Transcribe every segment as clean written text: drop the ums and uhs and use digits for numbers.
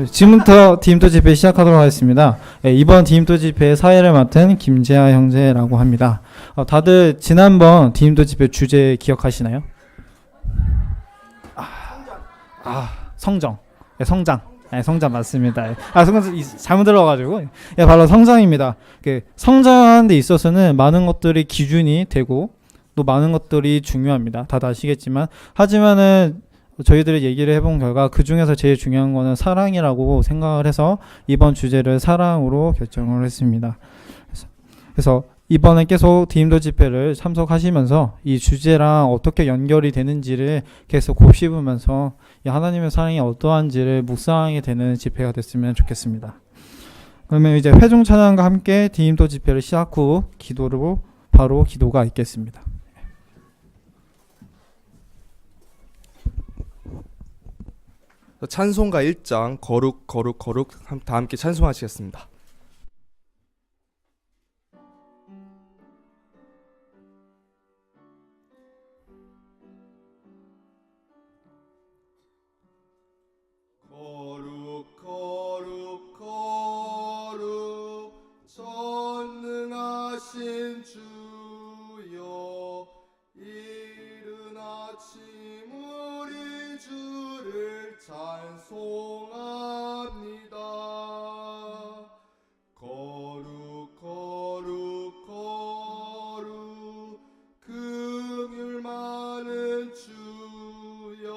지금부터 디임토 집회 시작하도록 하겠습니다. 이번 디임토 집회의 사회를 맡은 김재하 형제라고 합니다. 다들 지난번 디임토 집회 주제 기억하시나요? 성정. 성장. 성장 맞습니다. 성장 잘못 들어가지고. 바로 성장입니다. 성장하는 데 있어서는 많은 것들이 기준이 되고 또 많은 것들이 중요합니다. 다들 아시겠지만 하지만은 저희들이 얘기를 해본 결과 그 중에서 제일 중요한 거는 사랑이라고 생각을 해서 이번 주제를 사랑으로 결정을 했습니다. 그래서 이번에 계속 디임토 집회를 참석하시면서 이 주제랑 어떻게 연결이 되는지를 계속 곱씹으면서 이 하나님의 사랑이 어떠한지를 묵상하게 되는 집회가 됐으면 좋겠습니다. 그러면 이제 회중 찬양과 함께 디임토 집회를 시작 후 기도로 바로 기도가 있겠습니다. 찬송가 1장 거룩 거룩 거룩 다 함께 찬송하시겠습니다. 거룩 거룩 거룩 전능하신 주여 이른 아침 우리 주를 찬송합니다. 거룩 거룩 거룩 긍휼 많은 주여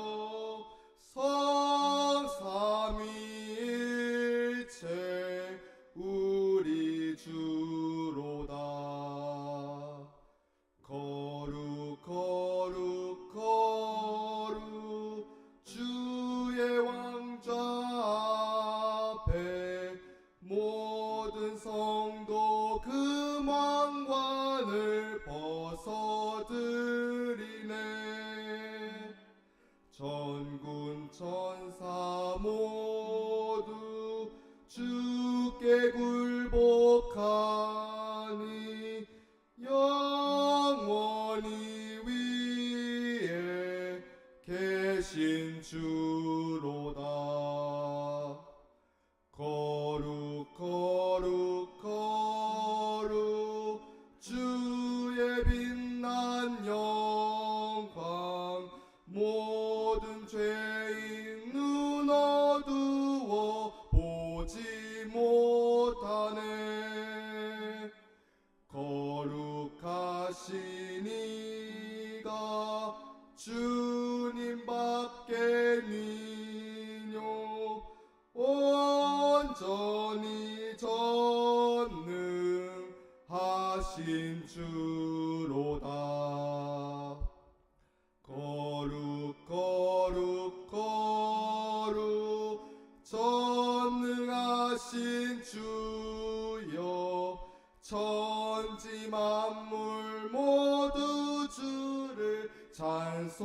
성삼위일체 우리 주로다. 거룩 거룩 거룩 주의 왕좌 앞에 모든 성도 금왕관을 벗어드리네. 전군 천사 모두 주께 굴복하니 영원히 위에 계신 주로다. 거룩 거룩 거룩 주의 빛난 영광 모든 죄인 눈 어두워 보지 못하네. 거룩하신 이가 주님밖에 니뇨 온전히 전능하신 주로다. 거룩 거룩 거룩 전능하신 주여 천지 만물 모두 주를 찬송합니다.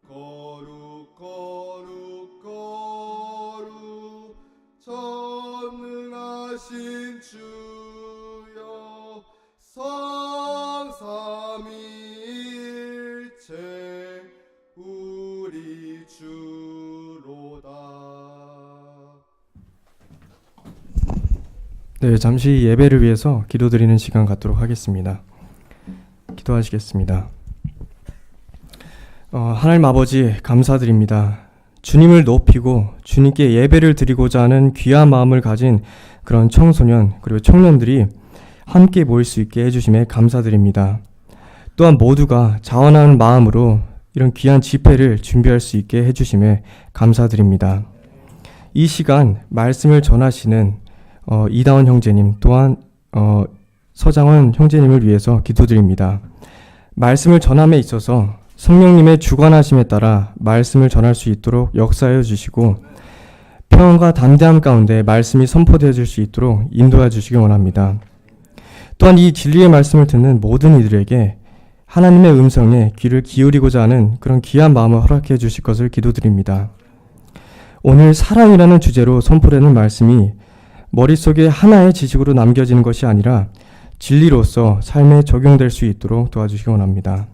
거룩 거룩 거룩 전능하신 주여 성삼위일체 우리 주로다. 네, 잠시 예배를 위해서 기도드리는 시간 갖도록 하겠습니다. 기도하시겠습니다. 하나님 아버지 감사드립니다. 주님을 높이고 주님께 예배를 드리고자 하는 귀한 마음을 가진 그런 청소년 그리고 청년들이 함께 모일 수 있게 해주심에 감사드립니다. 또한 모두가 자원하는 마음으로 이런 귀한 집회를 준비할 수 있게 해주심에 감사드립니다. 이 시간 말씀을 전하시는 이다원 형제님 또한 서장원 형제님을 위해서 기도드립니다. 말씀을 전함에 있어서 성령님의 주관하심에 따라 말씀을 전할 수 있도록 역사하여 주시고 평안과 담대함 가운데 말씀이 선포되어질 수 있도록 인도해 주시기 원합니다. 또한 이 진리의 말씀을 듣는 모든 이들에게 하나님의 음성에 귀를 기울이고자 하는 그런 귀한 마음을 허락해 주실 것을 기도드립니다. 오늘 사랑이라는 주제로 선포되는 말씀이 머릿속에 하나의 지식으로 남겨지는 것이 아니라 진리로서 삶에 적용될 수 있도록 도와주시기 원합니다.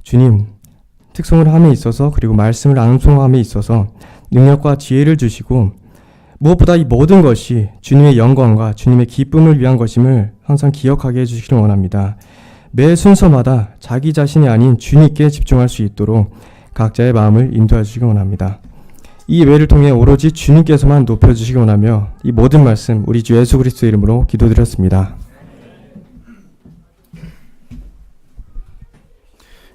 주님, 특성을 함에 있어서 그리고 말씀을 낭송함에 있어서 능력과 지혜를 주시고 무엇보다 이 모든 것이 주님의 영광과 주님의 기쁨을 위한 것임을 항상 기억하게 해주시길 원합니다. 매 순서마다 자기 자신이 아닌 주님께 집중할 수 있도록 각자의 마음을 인도해 주시기 원합니다. 이 예배를 통해 오로지 주님께서만 높여주시기 원하며 이 모든 말씀 우리 주 예수 그리스도 이름으로 기도드렸습니다.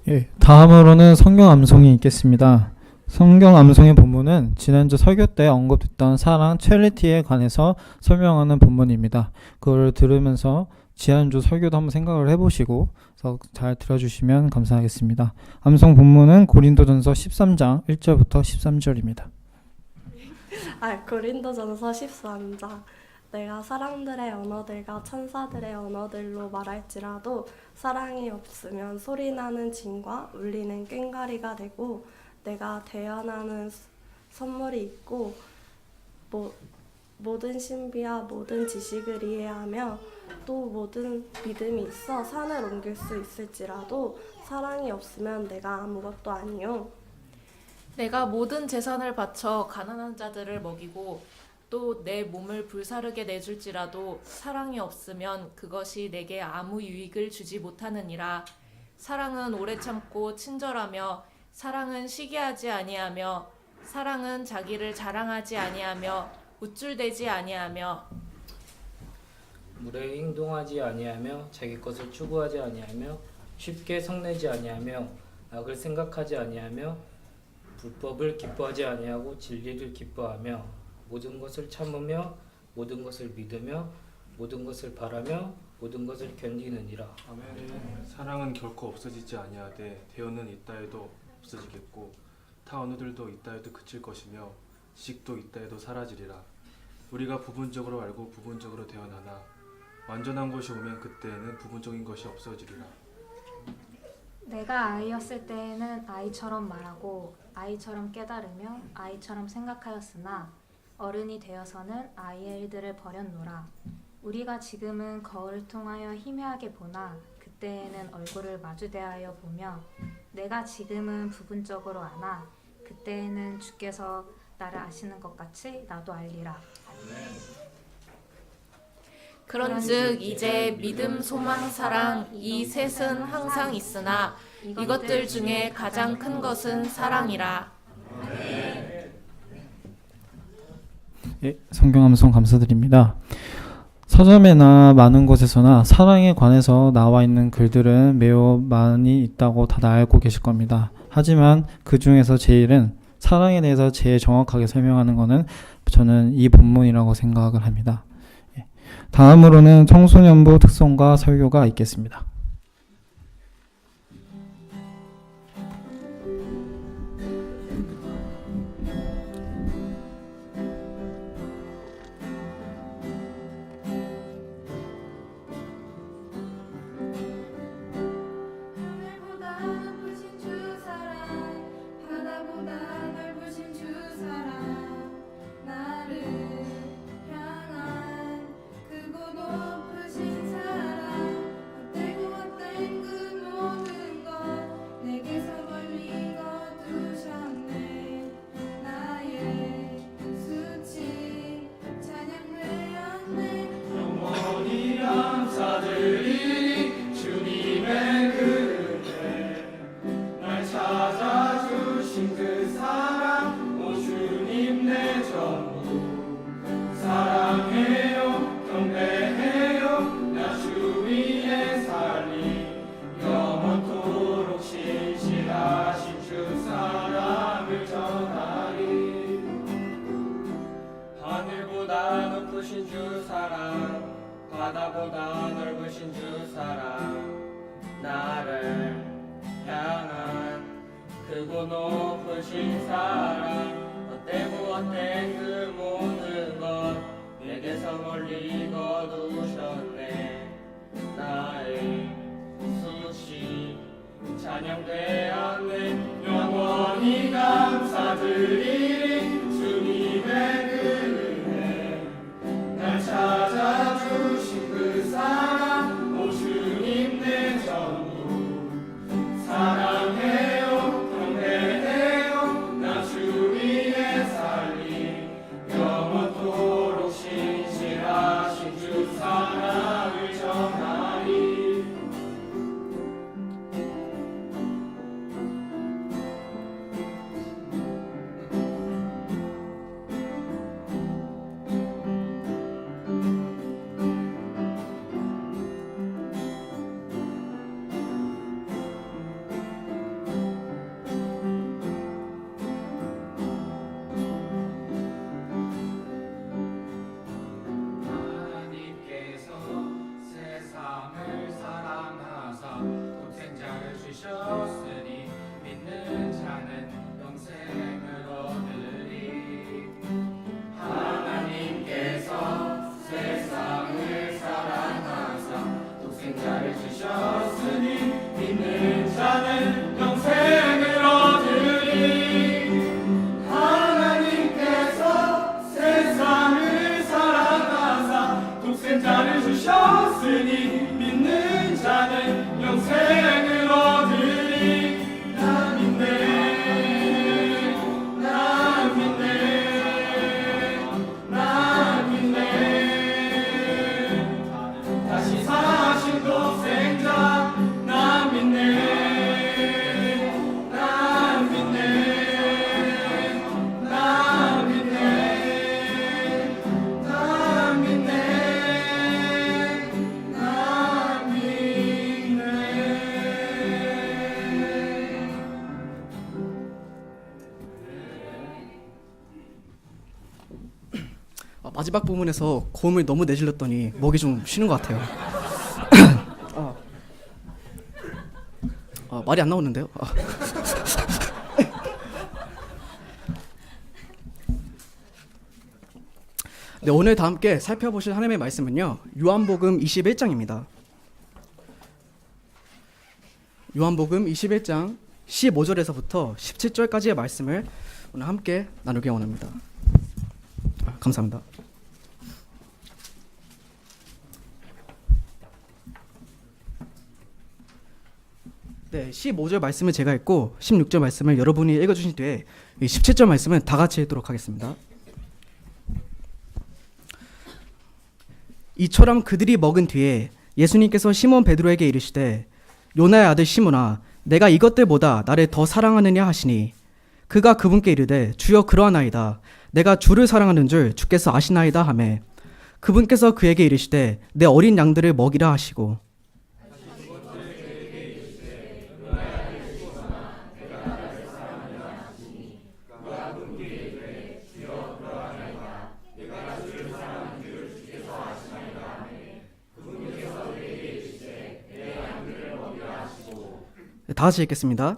예, 다음으로는 성경 암송이 있겠습니다. 성경 암송의 본문은 지난주 설교 때 언급됐던 사랑 체리티에 관해서 설명하는 본문입니다. 그걸 들으면서 지난주 설교도 한번 생각을 해보시고 잘 들어주시면 감사하겠습니다. 암송 본문은 고린도전서 13장 1절부터 13절입니다. 고린도전서 13장. 내가 사람들의 언어들과 천사들의 언어들로 말할지라도 사랑이 없으면 소리나는 징과 울리는 꽹과리가 되고, 내가 대연하는 선물이 있고 모든 신비와 모든 지식을 이해하며 또 모든 믿음이 있어 산을 옮길 수 있을지라도 사랑이 없으면 내가 아무것도 아니요. 내가 모든 재산을 바쳐 가난한 자들을 먹이고 또 내 몸을 불사르게 내줄지라도 사랑이 없으면 그것이 내게 아무 유익을 주지 못하느니라. 사랑은 오래 참고 친절하며 사랑은 시기하지 아니하며 사랑은 자기를 자랑하지 아니하며 우쭐대지 아니하며 무례히 행동하지 아니하며 자기 것을 추구하지 아니하며 쉽게 성내지 아니하며 악을 생각하지 아니하며 불법을 기뻐하지 아니하고 진리를 기뻐하며 모든 것을 참으며 모든 것을 믿으며 모든 것을 바라며 모든 것을 견디느니라. 아멘. 사랑은 결코 없어지지 아니하되 대언은 있다 해도 없어지겠고 타 언어들도 있다 해도 그칠 것이며 지식도 있다 해도 사라지리라. 우리가 부분적으로 알고 부분적으로 대언하나 완전한 것이 오면 그때에는 부분적인 것이 없어지리라. 내가 아이였을 때에는 아이처럼 말하고 아이처럼 깨달으며 아이처럼 생각하였으나 어른이 되어서는 아이의 일들을 버렸노라. 우리가 지금은 거울을 통하여 희미하게 보나 그때에는 얼굴을 마주대하여 보며 내가 지금은 부분적으로 아나 그때에는 주께서 나를 아시는 것 같이 나도 알리라. 그런즉 이제 믿음, 소망, 사랑 이 셋은 항상 있으나 이것들 중에 가장 큰 것은 사랑이라. 예, 성경 암송 감사드립니다. 서점에나 많은 곳에서나 사랑에 관해서 나와 있는 글들은 매우 많이 있다고 다들 알고 계실 겁니다. 하지만 그 중에서 제일은 사랑에 대해서 제일 정확하게 설명하는 것은 저는 이 본문이라고 생각을 합니다. 예. 다음으로는 청소년부 특성과 설교가 있겠습니다. 하늘보다 높으신 주 사랑, 바다보다 넓으신 주 사랑, 나를 향한 크고 높으신 사랑, 헛되고 헛된 그 모든 것 내게서 멀리 거두셨네. 나의 수치 찬양되었네. 영원히 감사드리리. 주님의 그 은혜 날 찾아주신 그 사랑, 오 주님 내 전부 사랑해요. 마지막 부분에서 고음을 너무 내질렀더니 목이 좀 쉬는 것 같아요. 말이 안 나오는데요. 네, 오늘 다 함께 살펴보실 하나님의 말씀은요, 요한복음 21장입니다. 요한복음 21장 15절에서부터 17절까지의 말씀을 오늘 함께 나누기 원합니다. 감사합니다. 네, 15절 말씀을 제가 읽고 16절 말씀을 여러분이 읽어주신 뒤에 17절 말씀은 다 같이 읽도록 하겠습니다. 이처럼 그들이 먹은 뒤에 예수님께서 시몬 베드로에게 이르시되 요나의 아들 시몬아 내가 이것들보다 나를 더 사랑하느냐 하시니 그가 그분께 이르되 주여 그러하나이다. 내가 주를 사랑하는 줄 주께서 아시나이다 하매 그분께서 그에게 이르시되 내 어린 양들을 먹이라 하시고 다 같이 읽겠습니다.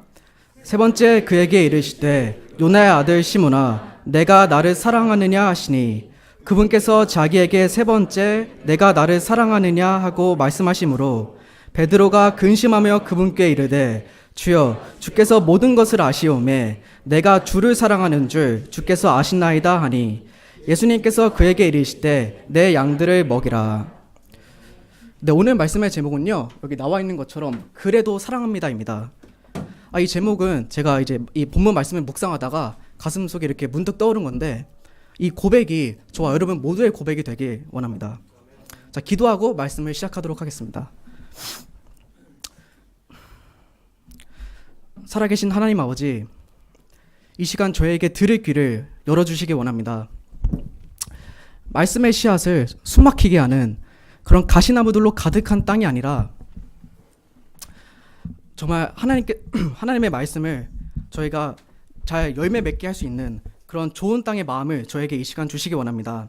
세 번째 그에게 이르시되 요나의 아들 시몬아 내가 나를 사랑하느냐 하시니 그분께서 자기에게 세 번째 내가 나를 사랑하느냐 하고 말씀하시므로 베드로가 근심하며 그분께 이르되 주여 주께서 모든 것을 아시오매 내가 주를 사랑하는 줄 주께서 아시나이다 하니 예수님께서 그에게 이르시되 내 양들을 먹이라. 네, 오늘 말씀의 제목은요, 여기 나와 있는 것처럼 그래도 사랑합니다입니다. 이 제목은 제가 이제 이 본문 말씀을 묵상하다가 가슴속에 이렇게 문득 떠오른 건데 이 고백이 저와 여러분 모두의 고백이 되길 원합니다. 자, 기도하고 말씀을 시작하도록 하겠습니다. 살아계신 하나님 아버지, 이 시간 저에게 들을 귀를 열어주시기 원합니다. 말씀의 씨앗을 숨막히게 하는 그런 가시나무들로 가득한 땅이 아니라 정말 하나님의 말씀을 저희가 잘 열매 맺게 할 수 있는 그런 좋은 땅의 마음을 저에게 이 시간 주시기 원합니다.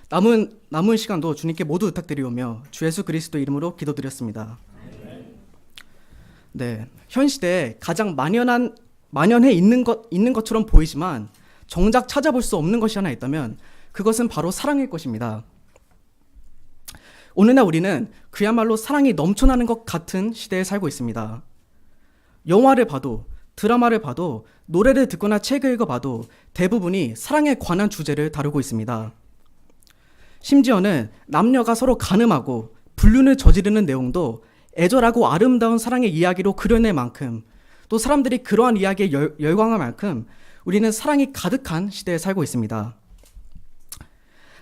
남은 시간도 주님께 모두 부탁드리오며 주 예수 그리스도 이름으로 기도드렸습니다. 네, 현 시대에 가장 만연해 있는 것처럼 보이지만 정작 찾아볼 수 없는 것이 하나 있다면 그것은 바로 사랑일 것입니다. 오늘날 우리는 그야말로 사랑이 넘쳐나는 것 같은 시대에 살고 있습니다. 영화를 봐도 드라마를 봐도 노래를 듣거나 책을 읽어봐도 대부분이 사랑에 관한 주제를 다루고 있습니다. 심지어는 남녀가 서로 간음하고 불륜을 저지르는 내용도 애절하고 아름다운 사랑의 이야기로 그려낼 만큼 또 사람들이 그러한 이야기에 열광할 만큼 우리는 사랑이 가득한 시대에 살고 있습니다.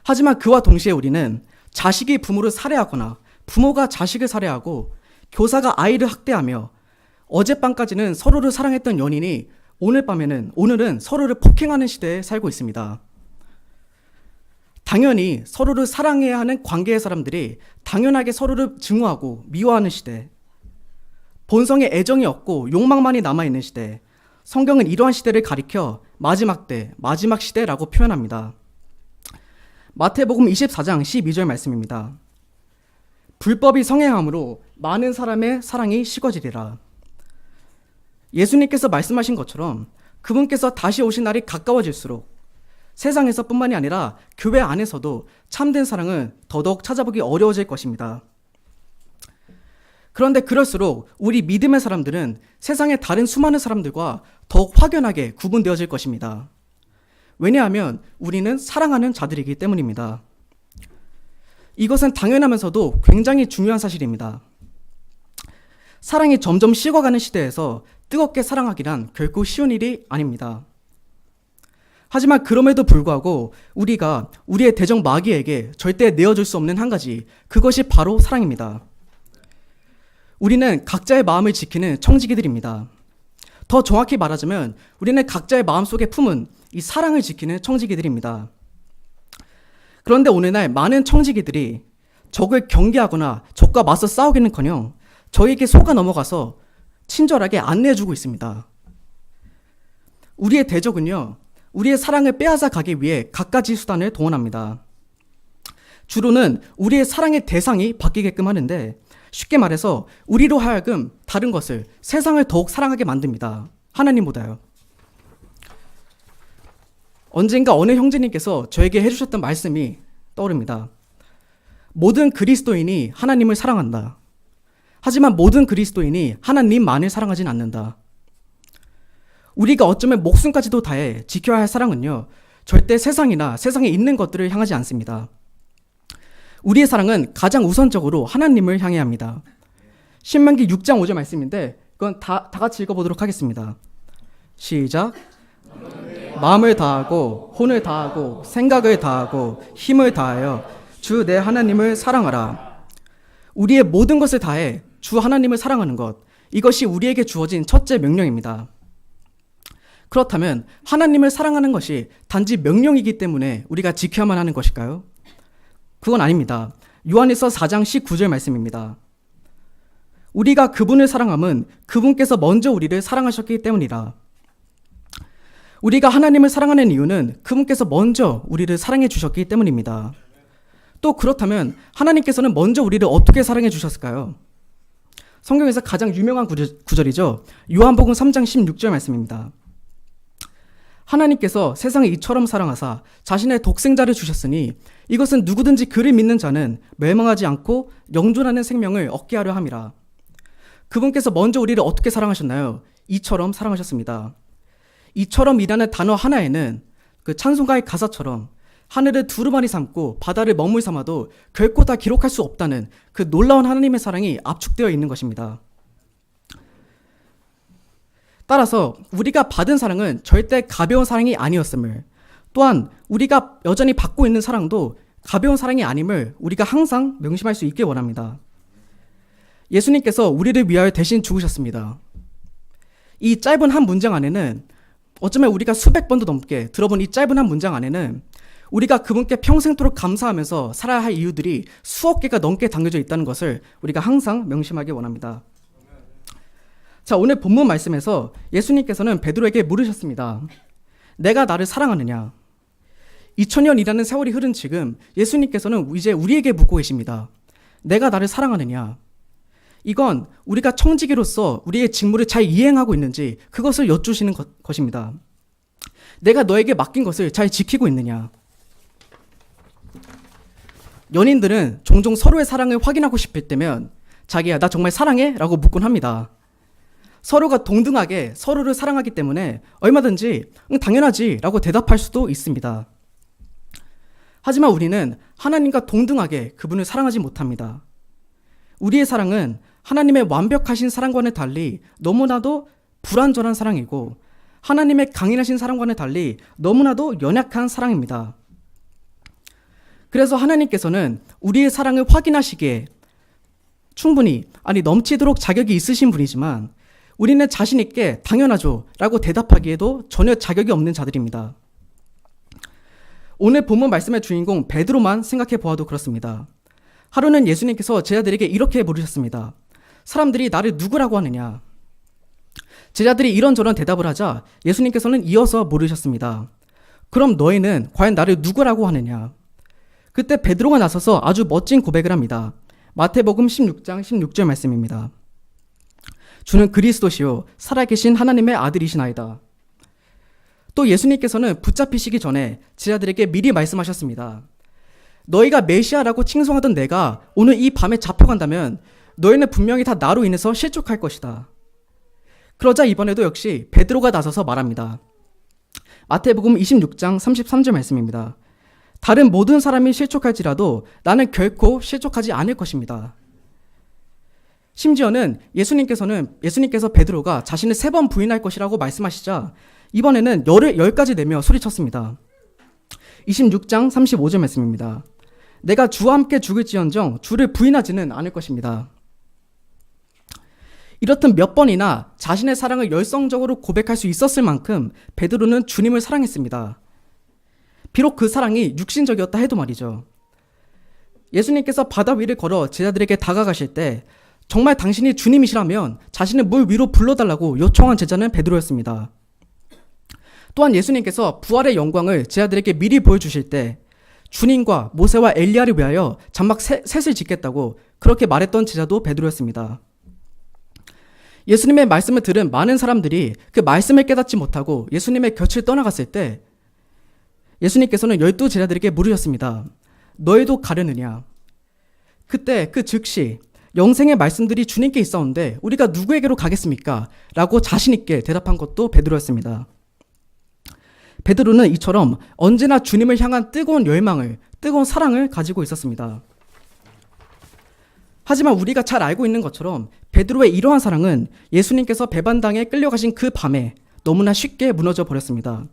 하지만 그와 동시에 우리는 자식이 부모를 살해하거나 부모가 자식을 살해하고 교사가 아이를 학대하며 어젯밤까지는 서로를 사랑했던 연인이 오늘은 서로를 폭행하는 시대에 살고 있습니다. 당연히 서로를 사랑해야 하는 관계의 사람들이 당연하게 서로를 증오하고 미워하는 시대, 본성에 애정이 없고 욕망만이 남아있는 시대, 성경은 이러한 시대를 가리켜 마지막 때, 마지막 시대라고 표현합니다. 마태복음 24장 12절 말씀입니다. 불법이 성행함으로 많은 사람의 사랑이 식어지리라. 예수님께서 말씀하신 것처럼 그분께서 다시 오신 날이 가까워질수록 세상에서뿐만이 아니라 교회 안에서도 참된 사랑은 더더욱 찾아보기 어려워질 것입니다. 그런데 그럴수록 우리 믿음의 사람들은 세상의 다른 수많은 사람들과 더욱 확연하게 구분되어질 것입니다. 왜냐하면 우리는 사랑하는 자들이기 때문입니다. 이것은 당연하면서도 굉장히 중요한 사실입니다. 사랑이 점점 식어가는 시대에서 뜨겁게 사랑하기란 결코 쉬운 일이 아닙니다. 하지만 그럼에도 불구하고 우리가 우리의 대적 마귀에게 절대 내어줄 수 없는 한 가지, 그것이 바로 사랑입니다. 우리는 각자의 마음을 지키는 청지기들입니다. 더 정확히 말하자면 우리는 각자의 마음속에 품은 이 사랑을 지키는 청지기들입니다. 그런데 오늘날 많은 청지기들이 적을 경계하거나 적과 맞서 싸우기는커녕 저에게 속아 넘어가서 친절하게 안내해주고 있습니다. 우리의 대적은요, 우리의 사랑을 빼앗아 가기 위해 갖가지 수단을 동원합니다. 주로는 우리의 사랑의 대상이 바뀌게끔 하는데, 쉽게 말해서 우리로 하여금 다른 것을, 세상을 더욱 사랑하게 만듭니다. 하나님보다요. 언젠가 어느 형제님께서 저에게 해주셨던 말씀이 떠오릅니다. 모든 그리스도인이 하나님을 사랑한다. 하지만 모든 그리스도인이 하나님만을 사랑하진 않는다. 우리가 어쩌면 목숨까지도 다해 지켜야 할 사랑은요, 절대 세상이나 세상에 있는 것들을 향하지 않습니다. 우리의 사랑은 가장 우선적으로 하나님을 향해야 합니다. 신명기 6장 5절 말씀인데, 그건 다 같이 읽어보도록 하겠습니다. 시작. 마음을 다하고 혼을 다하고 생각을 다하고 힘을 다하여 주 내 하나님을 사랑하라. 우리의 모든 것을 다해 주 하나님을 사랑하는 것, 이것이 우리에게 주어진 첫째 명령입니다. 그렇다면 하나님을 사랑하는 것이 단지 명령이기 때문에 우리가 지켜야만 하는 것일까요? 그건 아닙니다. 요한일서 4장 19절 말씀입니다. 우리가 그분을 사랑함은 그분께서 먼저 우리를 사랑하셨기 때문이라. 우리가 하나님을 사랑하는 이유는 그분께서 먼저 우리를 사랑해 주셨기 때문입니다. 또 그렇다면 하나님께서는 먼저 우리를 어떻게 사랑해 주셨을까요? 성경에서 가장 유명한 구절이죠. 요한복음 3장 16절 말씀입니다. 하나님께서 세상을 이처럼 사랑하사 자신의 독생자를 주셨으니 이것은 누구든지 그를 믿는 자는 멸망하지 않고 영존하는 생명을 얻게 하려 함이라. 그분께서 먼저 우리를 어떻게 사랑하셨나요? 이처럼 사랑하셨습니다. 이처럼이라는 단어 하나에는 그 찬송가의 가사처럼 하늘을 두루마리 삼고 바다를 먹물 삼아도 결코 다 기록할 수 없다는 그 놀라운 하나님의 사랑이 압축되어 있는 것입니다. 따라서 우리가 받은 사랑은 절대 가벼운 사랑이 아니었음을, 또한 우리가 여전히 받고 있는 사랑도 가벼운 사랑이 아님을 우리가 항상 명심할 수 있길 원합니다. 예수님께서 우리를 위하여 대신 죽으셨습니다. 이 짧은 한 문장 안에는, 어쩌면 우리가 수백 번도 넘게 들어본 이 짧은 한 문장 안에는 우리가 그분께 평생토록 감사하면서 살아야 할 이유들이 수억 개가 넘게 담겨져 있다는 것을 우리가 항상 명심하기 원합니다. 자, 오늘 본문 말씀에서 예수님께서는 베드로에게 물으셨습니다. 내가 나를 사랑하느냐? 2000년이라는 세월이 흐른 지금 예수님께서는 이제 우리에게 묻고 계십니다. 내가 나를 사랑하느냐? 이건 우리가 청지기로서 우리의 직무를 잘 이행하고 있는지 그것을 여쭈시는 것입니다. 내가 너에게 맡긴 것을 잘 지키고 있느냐? 연인들은 종종 서로의 사랑을 확인하고 싶을 때면 자기야 나 정말 사랑해? 라고 묻곤 합니다. 서로가 동등하게 서로를 사랑하기 때문에 얼마든지 당연하지 라고 대답할 수도 있습니다. 하지만 우리는 하나님과 동등하게 그분을 사랑하지 못합니다. 우리의 사랑은 하나님의 완벽하신 사랑과는 달리 너무나도 불완전한 사랑이고, 하나님의 강인하신 사랑과는 달리 너무나도 연약한 사랑입니다. 그래서 하나님께서는 우리의 사랑을 확인하시기에 충분히, 넘치도록 자격이 있으신 분이지만 우리는 자신 있게 당연하죠 라고 대답하기에도 전혀 자격이 없는 자들입니다. 오늘 본문 말씀의 주인공 베드로만 생각해 보아도 그렇습니다. 하루는 예수님께서 제자들에게 이렇게 물으셨습니다. 사람들이 나를 누구라고 하느냐? 제자들이 이런저런 대답을 하자 예수님께서는 이어서 물으셨습니다. 그럼 너희는 과연 나를 누구라고 하느냐? 그때 베드로가 나서서 아주 멋진 고백을 합니다. 마태복음 16장 16절 말씀입니다. 주는 그리스도시요 살아계신 하나님의 아들이시나이다. 또 예수님께서는 붙잡히시기 전에 제자들에게 미리 말씀하셨습니다. 너희가 메시아라고 칭송하던 내가 오늘 이 밤에 잡혀간다면 너희는 분명히 다 나로 인해서 실족할 것이다. 그러자 이번에도 역시 베드로가 나서서 말합니다. 마태복음 26장 33절 말씀입니다. 다른 모든 사람이 실족할지라도 나는 결코 실족하지 않을 것입니다. 심지어는 예수님께서 베드로가 자신을 3번 부인할 것이라고 말씀하시자 이번에는 열까지 내며 소리쳤습니다. 26장 35절 말씀입니다. 내가 주와 함께 죽을지언정 주를 부인하지는 않을 것입니다. 이렇듯 몇 번이나 자신의 사랑을 열성적으로 고백할 수 있었을 만큼 베드로는 주님을 사랑했습니다. 비록 그 사랑이 육신적이었다 해도 말이죠. 예수님께서 바다 위를 걸어 제자들에게 다가가실 때 정말 당신이 주님이시라면 자신을 물 위로 불러달라고 요청한 제자는 베드로였습니다. 또한 예수님께서 부활의 영광을 제자들에게 미리 보여주실 때 주님과 모세와 엘리야를 위하여 장막 셋을 짓겠다고 그렇게 말했던 제자도 베드로였습니다. 예수님의 말씀을 들은 많은 사람들이 그 말씀을 깨닫지 못하고 예수님의 곁을 떠나갔을 때 예수님께서는 12 제자들에게 물으셨습니다. 너희도 가려느냐? 그때 그 즉시 영생의 말씀들이 주님께 있었는데 우리가 누구에게로 가겠습니까? 라고 자신 있게 대답한 것도 베드로였습니다. 베드로는 이처럼 언제나 주님을 향한 뜨거운 열망을, 뜨거운 사랑을 가지고 있었습니다. 하지만 우리가 잘 알고 있는 것처럼 베드로의 이러한 사랑은 예수님께서 배반당에 끌려가신 그 밤에 너무나 쉽게 무너져 버렸습니다.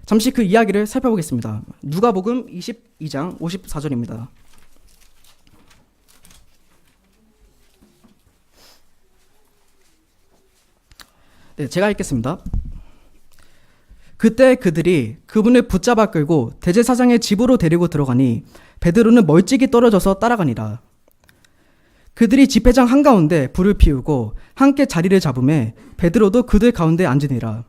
잠시 그 이야기를 살펴보겠습니다. 누가복음 22장 54절입니다. 네, 제가 읽겠습니다. 그때 그들이 그분을 붙잡아 끌고 대제사장의 집으로 데리고 들어가니 베드로는 멀찍이 떨어져서 따라가니라. 그들이 집회장 한가운데 불을 피우고 함께 자리를 잡음에 베드로도 그들 가운데 앉으니라.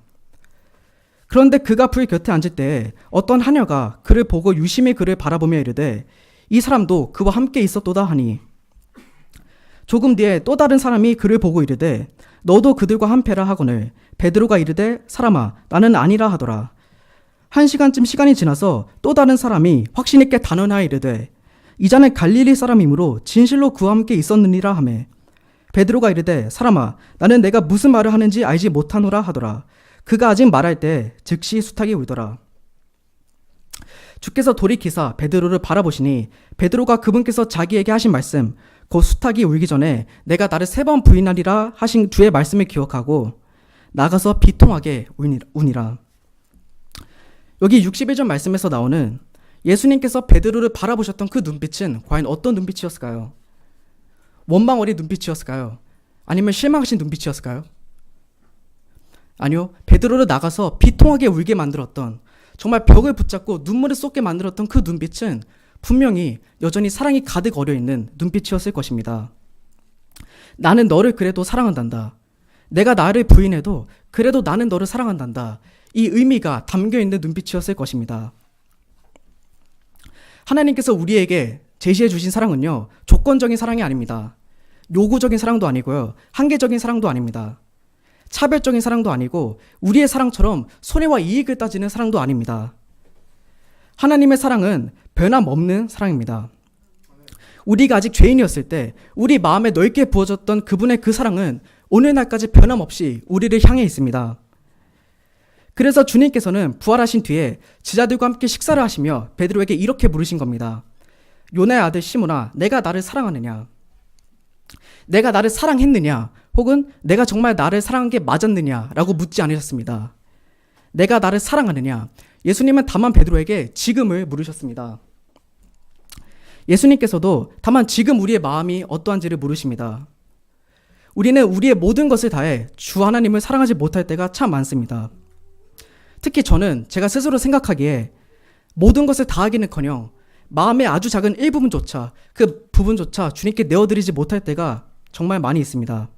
그런데 그가 불 곁에 앉을 때에 어떤 하녀가 그를 보고 유심히 그를 바라보며 이르되 이 사람도 그와 함께 있었도다 하니 조금 뒤에 또 다른 사람이 그를 보고 이르되 너도 그들과 함께라 하거늘 베드로가 이르되 사람아 나는 아니라 하더라. 1시간쯤 시간이 지나서 또 다른 사람이 확신 있게 단언하여 이르되 이 자는 갈릴리 사람이므로 진실로 그와 함께 있었느니라 하매 베드로가 이르되 사람아 나는 내가 무슨 말을 하는지 알지 못하노라 하더라. 그가 아직 말할 때 즉시 수탉이 울더라. 주께서 돌이키사 베드로를 바라보시니 베드로가 그분께서 자기에게 하신 말씀 곧 수탉이 울기 전에 내가 나를 3번 부인하리라 하신 주의 말씀을 기억하고 나가서 비통하게 우니라. 여기 61절 말씀에서 나오는 예수님께서 베드로를 바라보셨던 그 눈빛은 과연 어떤 눈빛이었을까요? 원망 어린 눈빛이었을까요? 아니면 실망하신 눈빛이었을까요? 아니요. 베드로를 나가서 비통하게 울게 만들었던, 정말 벽을 붙잡고 눈물을 쏟게 만들었던 그 눈빛은 분명히 여전히 사랑이 가득 어려있는 눈빛이었을 것입니다. 나는 너를 그래도 사랑한단다. 내가 나를 부인해도 그래도 나는 너를 사랑한단다. 이 의미가 담겨있는 눈빛이었을 것입니다. 하나님께서 우리에게 제시해 주신 사랑은요, 조건적인 사랑이 아닙니다. 요구적인 사랑도 아니고요, 한계적인 사랑도 아닙니다. 차별적인 사랑도 아니고 우리의 사랑처럼 손해와 이익을 따지는 사랑도 아닙니다. 하나님의 사랑은 변함없는 사랑입니다. 우리가 아직 죄인이었을 때 우리 마음에 넓게 부어졌던 그분의 그 사랑은 오늘날까지 변함없이 우리를 향해 있습니다. 그래서 주님께서는 부활하신 뒤에 제자들과 함께 식사를 하시며 베드로에게 이렇게 물으신 겁니다. 요나의 아들 시몬아, 내가 나를 사랑하느냐? 내가 나를 사랑했느냐? 혹은 내가 정말 나를 사랑한 게 맞았느냐? 라고 묻지 않으셨습니다. 내가 나를 사랑하느냐? 예수님은 다만 베드로에게 지금을 물으셨습니다. 예수님께서도 다만 지금 우리의 마음이 어떠한지를 물으십니다. 우리는 우리의 모든 것을 다해 주 하나님을 사랑하지 못할 때가 참 많습니다. 특히 저는 제가 스스로 생각하기에 모든 것을 다하기는커녕 마음의 아주 작은 일부분조차, 그 부분조차 주님께 내어드리지 못할 때가 정말 많이 있습니다.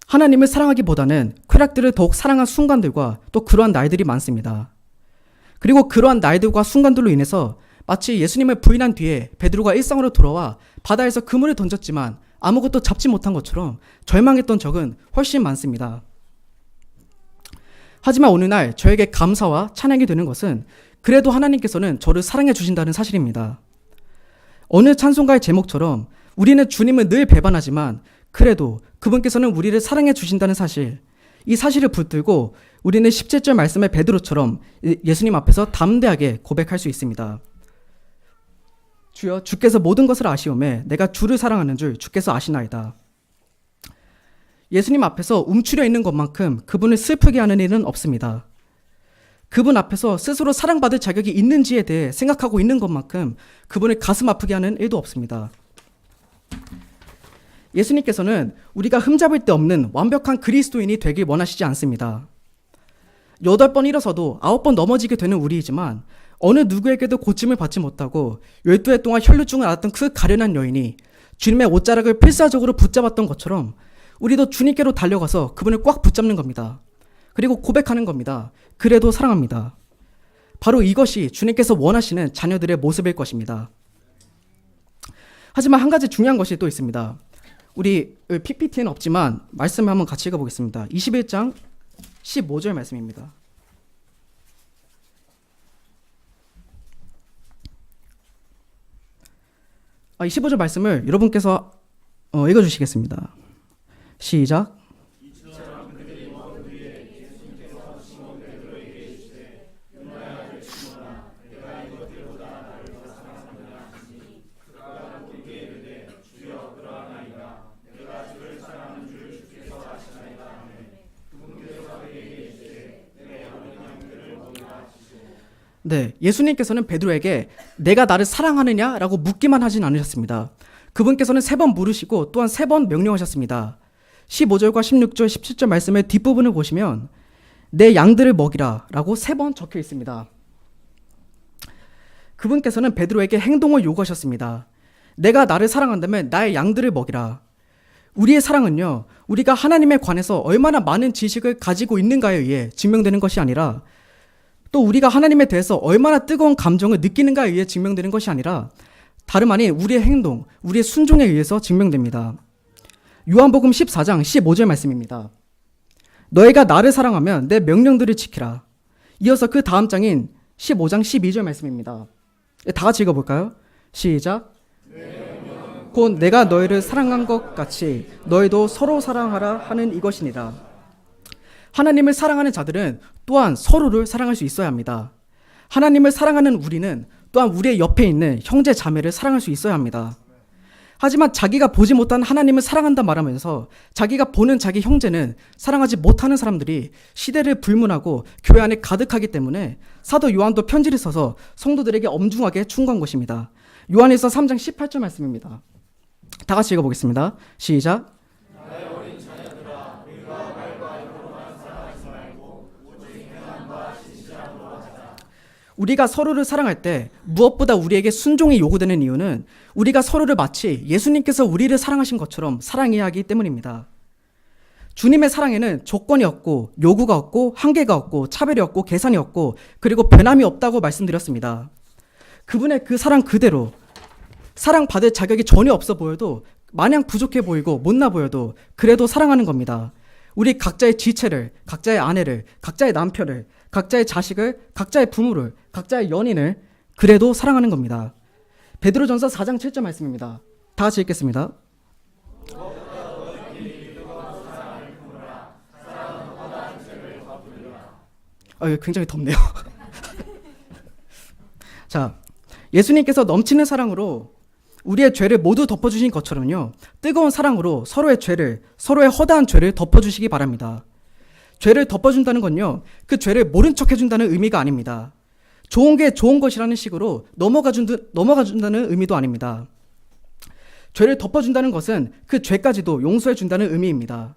하나님을 사랑하기보다는 쾌락들을 더욱 사랑한 순간들과 또 그러한 날들이 많습니다. 그리고 그러한 날들과 순간들로 인해서 마치 예수님을 부인한 뒤에 베드로가 일상으로 돌아와 바다에서 그물을 던졌지만 아무것도 잡지 못한 것처럼 절망했던 적은 훨씬 많습니다. 하지만 어느 날 저에게 감사와 찬양이 되는 것은 그래도 하나님께서는 저를 사랑해 주신다는 사실입니다. 어느 찬송가의 제목처럼 우리는 주님을 늘 배반하지만 그래도 그분께서는 우리를 사랑해 주신다는 사실, 이 사실을 붙들고 우리는 17절 말씀의 베드로처럼 예수님 앞에서 담대하게 고백할 수 있습니다. 주여, 주께서 모든 것을 아시오매 내가 주를 사랑하는 줄 주께서 아시나이다. 예수님 앞에서 움츠려 있는 것만큼 그분을 슬프게 하는 일은 없습니다. 그분 앞에서 스스로 사랑받을 자격이 있는지에 대해 생각하고 있는 것만큼 그분을 가슴 아프게 하는 일도 없습니다. 예수님께서는 우리가 흠잡을 데 없는 완벽한 그리스도인이 되길 원하시지 않습니다. 8번 일어서도 9번 넘어지게 되는 우리이지만 어느 누구에게도 고침을 받지 못하고 12해 동안 혈루증을 앓았던 그 가련한 여인이 주님의 옷자락을 필사적으로 붙잡았던 것처럼 우리도 주님께로 달려가서 그분을 꽉 붙잡는 겁니다. 그리고 고백하는 겁니다. 그래도 사랑합니다. 바로 이것이 주님께서 원하시는 자녀들의 모습일 것입니다. 하지만 한 가지 중요한 것이 또 있습니다. 우리 PPT에는 없지만 말씀을 한번 같이 읽어보겠습니다. 21장 15절 말씀입니다. 이 15절 말씀을 여러분께서 읽어주시겠습니다. 시작. 네, 예수님께서는 베드로에게 내가 나를 사랑하느냐라고 묻기만 하진 않으셨습니다. 그분께서는 3번 물으시고 또한 3번 명령하셨습니다. 15절과 16절, 17절 말씀의 뒷부분을 보시면 내 양들을 먹이라 라고 3번 적혀 있습니다. 그분께서는 베드로에게 행동을 요구하셨습니다. 내가 나를 사랑한다면 나의 양들을 먹이라. 우리의 사랑은요, 우리가 하나님에 관해서 얼마나 많은 지식을 가지고 있는가에 의해 증명되는 것이 아니라 또 우리가 하나님에 대해서 얼마나 뜨거운 감정을 느끼는가에 의해 증명되는 것이 아니라 다름 아닌 우리의 행동, 우리의 순종에 의해서 증명됩니다. 요한복음 14장 15절 말씀입니다. 너희가 나를 사랑하면 내 명령들을 지키라. 이어서 그 다음 장인 15장 12절 말씀입니다. 다 같이 읽어볼까요? 시작. 곧 내가 너희를 사랑한 것 같이 너희도 서로 사랑하라 하는 이것이니라. 하나님을 사랑하는 자들은 또한 서로를 사랑할 수 있어야 합니다. 하나님을 사랑하는 우리는 또한 우리의 옆에 있는 형제 자매를 사랑할 수 있어야 합니다. 하지만 자기가 보지 못한 하나님을 사랑한다 말하면서 자기가 보는 자기 형제는 사랑하지 못하는 사람들이 시대를 불문하고 교회 안에 가득하기 때문에 사도 요한도 편지를 써서 성도들에게 엄중하게 충고한 것입니다. 요한일서 3장 18절 말씀입니다. 다 같이 읽어보겠습니다. 시작. 우리가 서로를 사랑할 때 무엇보다 우리에게 순종이 요구되는 이유는 우리가 서로를 마치 예수님께서 우리를 사랑하신 것처럼 사랑해야 하기 때문입니다. 주님의 사랑에는 조건이 없고 요구가 없고 한계가 없고 차별이 없고 계산이 없고 그리고 변함이 없다고 말씀드렸습니다. 그분의 그 사랑 그대로 사랑받을 자격이 전혀 없어 보여도 마냥 부족해 보이고 못나 보여도 그래도 사랑하는 겁니다. 우리 각자의 지체를, 각자의 아내를, 각자의 남편을, 각자의 자식을, 각자의 부모를, 각자의 연인을 그래도 사랑하는 겁니다. 베드로전서 4장 7절 말씀입니다. 다 같이 읽겠습니다. 굉장히 덥네요. 자, 예수님께서 넘치는 사랑으로 우리의 죄를 모두 덮어주신 것처럼요, 뜨거운 사랑으로 서로의 죄를, 서로의 허다한 죄를 덮어주시기 바랍니다. 죄를 덮어준다는 건요, 그 죄를 모른 척 해준다는 의미가 아닙니다. 좋은 게 좋은 것이라는 식으로 넘어가준다는 의미도 아닙니다. 죄를 덮어준다는 것은 그 죄까지도 용서해준다는 의미입니다.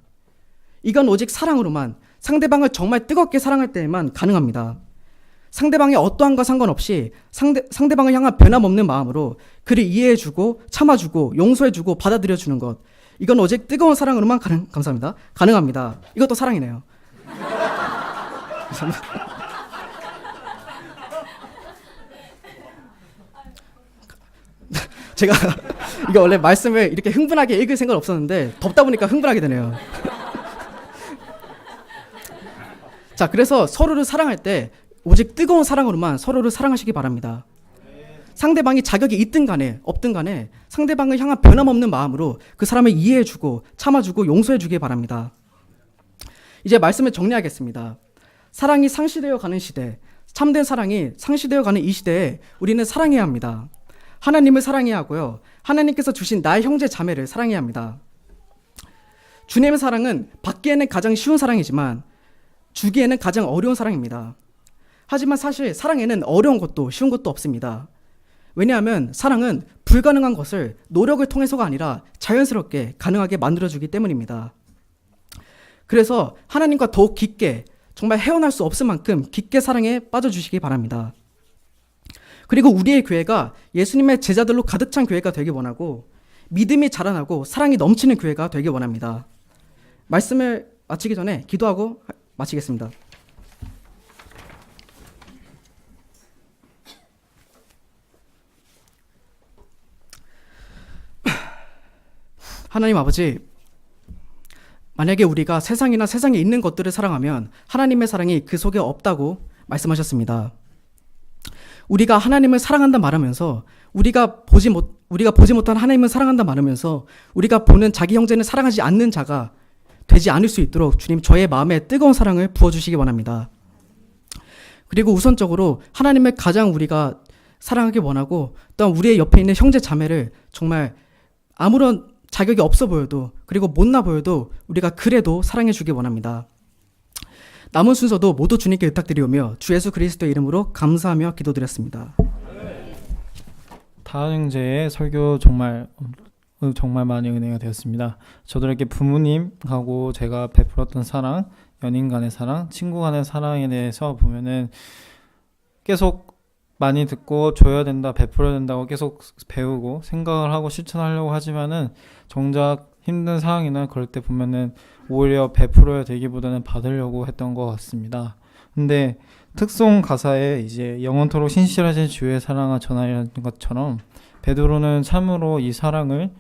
이건 오직 사랑으로만, 상대방을 정말 뜨겁게 사랑할 때에만 가능합니다. 상대방의 어떠함과 상관없이 상대방을 향한 변함없는 마음으로 그를 이해해주고 참아주고 용서해주고 받아들여주는 것, 이건 오직 뜨거운 사랑으로만 감사합니다. 가능합니다. 이것도 사랑이네요. 제가 이게 원래 말씀을 이렇게 흥분하게 읽을 생각 없었는데 덥다 보니까 흥분하게 되네요. 자, 그래서 서로를 사랑할 때 오직 뜨거운 사랑으로만 서로를 사랑하시기 바랍니다. 상대방이 자격이 있든 간에 없든 간에 상대방을 향한 변함없는 마음으로 그 사람을 이해해주고 참아주고 용서해주기 바랍니다. 이제 말씀을 정리하겠습니다. 사랑이 상시되어 가는 시대, 참된 사랑이 상시되어 가는 이 시대에 우리는 사랑해야 합니다. 하나님을 사랑해야 하고요, 하나님께서 주신 나의 형제 자매를 사랑해야 합니다. 주님의 사랑은 받기에는 가장 쉬운 사랑이지만 주기에는 가장 어려운 사랑입니다. 하지만 사실 사랑에는 어려운 것도 쉬운 것도 없습니다. 왜냐하면 사랑은 불가능한 것을 노력을 통해서가 아니라 자연스럽게 가능하게 만들어주기 때문입니다. 그래서 하나님과 더욱 깊게, 정말 헤어날 수 없을 만큼 깊게 사랑에 빠져주시기 바랍니다. 그리고 우리의 교회가 예수님의 제자들로 가득 찬 교회가 되길 원하고 믿음이 자라나고 사랑이 넘치는 교회가 되길 원합니다. 말씀을 마치기 전에 기도하고 마치겠습니다. 하나님 아버지, 만약에 우리가 세상이나 세상에 있는 것들을 사랑하면 하나님의 사랑이 그 속에 없다고 말씀하셨습니다. 우리가 하나님을 사랑한다 말하면서 우리가 보지 못한 하나님을 사랑한다 말하면서 우리가 보는 자기 형제를 사랑하지 않는 자가 되지 않을 수 있도록 주님, 저의 마음에 뜨거운 사랑을 부어주시기 원합니다. 그리고 우선적으로 하나님을 가장 우리가 사랑하기 원하고, 또한 우리의 옆에 있는 형제 자매를 정말 아무런 자격이 없어 보여도, 그리고 못나 보여도 우리가 그래도 사랑해 주기 원합니다. 남은 순서도 모두 주님께 부탁드리오며 주 예수 그리스도의 이름으로 감사하며 기도드렸습니다. 다은 형제의 설교 정말 많이 은혜가 되었습니다. 저도 이렇게 부모님하고 제가 베풀었던 사랑, 연인 간의 사랑, 친구 간의 사랑에 대해서 보면은 계속 많이 듣고 줘야 된다, 베풀어야 된다고 계속 배우고 생각을 하고 실천하려고 하지만은 정작 힘든 상황이나 그럴 때 보면은 오히려 베풀어야 되기보다는 받으려고 했던 것 같습니다. 근데 특송 가사에 이제 영원토록 신실하신 주의 사랑아 전하라는 것처럼 베드로는 참으로 이 사랑을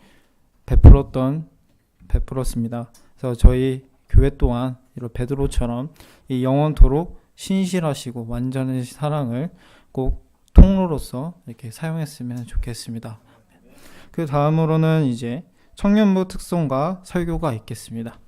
베풀었습니다. 그래서 저희 교회 또한 이런 베드로처럼 이 영원토록 신실하시고 완전한 사랑을 꼭 통로로서 이렇게 사용했으면 좋겠습니다. 그 다음으로는 이제 청년부 특송과 설교가 있겠습니다.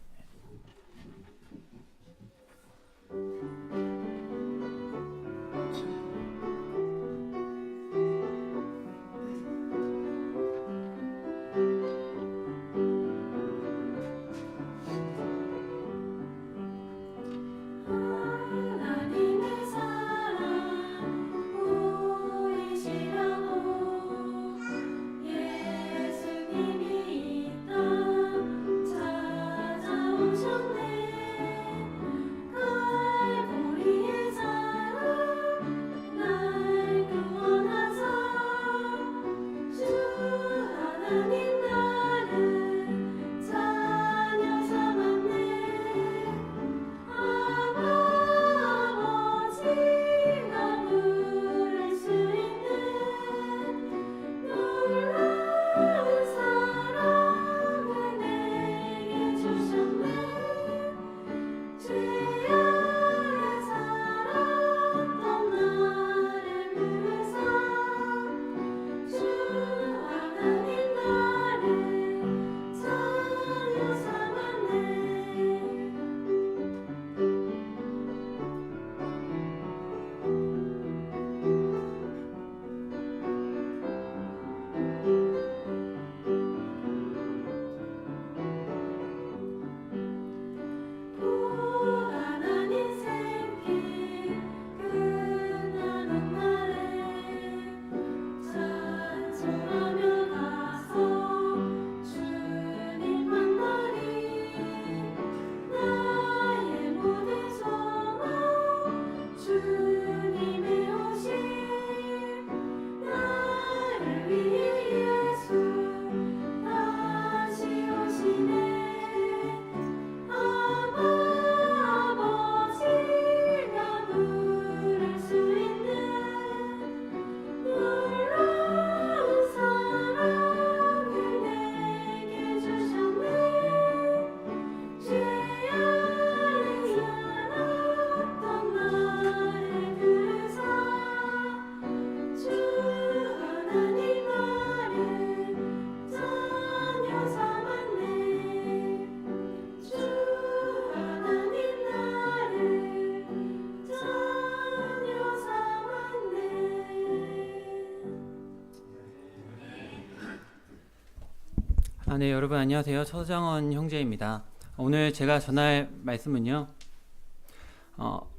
네, 여러분 안녕하세요. 서장원 형제입니다. 오늘 제가 전할 말씀은요,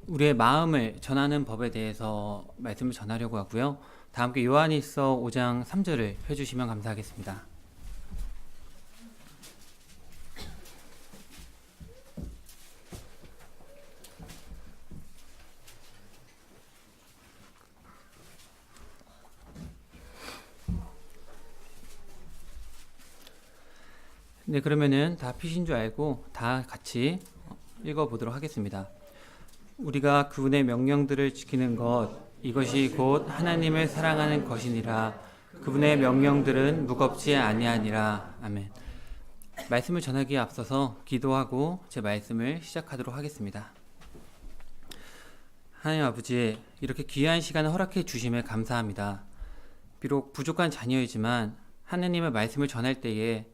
우리의 마음을 전하는 법에 대해서 말씀을 전하려고 하고요. 다 함께 요한일서 5장 3절을 펴주시면 감사하겠습니다. 네, 그러면은 다 피신 줄 알고 다 같이 읽어보도록 하겠습니다. 우리가 그분의 명령들을 지키는 것 이것이 곧 하나님을 사랑하는 것이니라. 그분의 명령들은 무겁지 아니하니라. 아멘. 말씀을 전하기에 앞서서 기도하고 제 말씀을 시작하도록 하겠습니다. 하나님 아버지, 이렇게 귀한 시간을 허락해 주심에 감사합니다. 비록 부족한 자녀이지만 하나님의 말씀을 전할 때에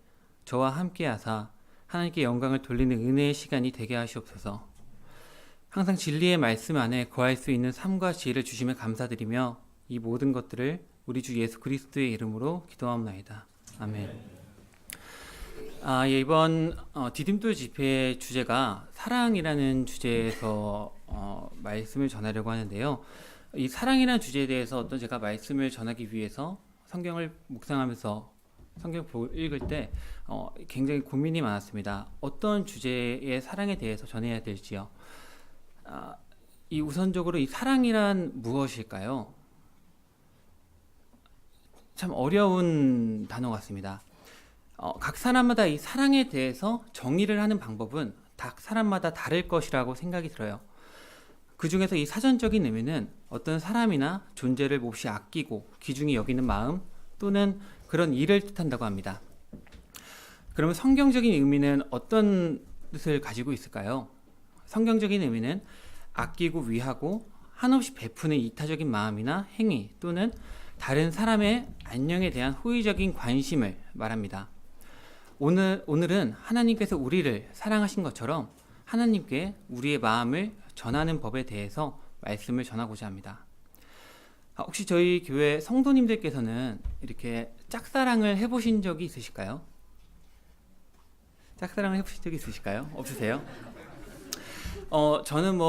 저와 함께 하사 하나님께 영광을 돌리는 은혜의 시간이 되게 하시옵소서. 항상 진리의 말씀 안에 거할 수 있는 삶과 지혜를 주심에 감사드리며 이 모든 것들을 우리 주 예수 그리스도의 이름으로 기도하옵나이다. 아멘. 이번 디딤돌 집회의 주제가 사랑이라는 주제에서 말씀을 전하려고 하는데요. 이 사랑이라는 주제에 대해서 제가 말씀을 전하기 위해서 성경을 묵상하면서 성경 읽을 때 굉장히 고민이 많았습니다. 어떤 주제의 사랑에 대해서 전해야 될지요. 이 우선적으로 이 사랑이란 무엇일까요? 참 어려운 단어 같습니다. 각 사람마다 이 사랑에 대해서 정의를 하는 방법은 각 사람마다 다를 것이라고 생각이 들어요. 그 중에서 이 사전적인 의미는 어떤 사람이나 존재를 몹시 아끼고 귀중히 여기는 마음 또는 그런 일을 뜻한다고 합니다. 그러면 성경적인 의미는 어떤 뜻을 가지고 있을까요? 성경적인 의미는 아끼고 위하고 한없이 베푸는 이타적인 마음이나 행위 또는 다른 사람의 안녕에 대한 호의적인 관심을 말합니다. 오늘은 하나님께서 우리를 사랑하신 것처럼 하나님께 우리의 마음을 전하는 법에 대해서 말씀을 전하고자 합니다. 혹시 저희 교회 성도님들께서는 이렇게 짝사랑을 해보신 적이 있으실까요? 짝사랑을 해보신 적이 있으실까요? 없으세요? 저는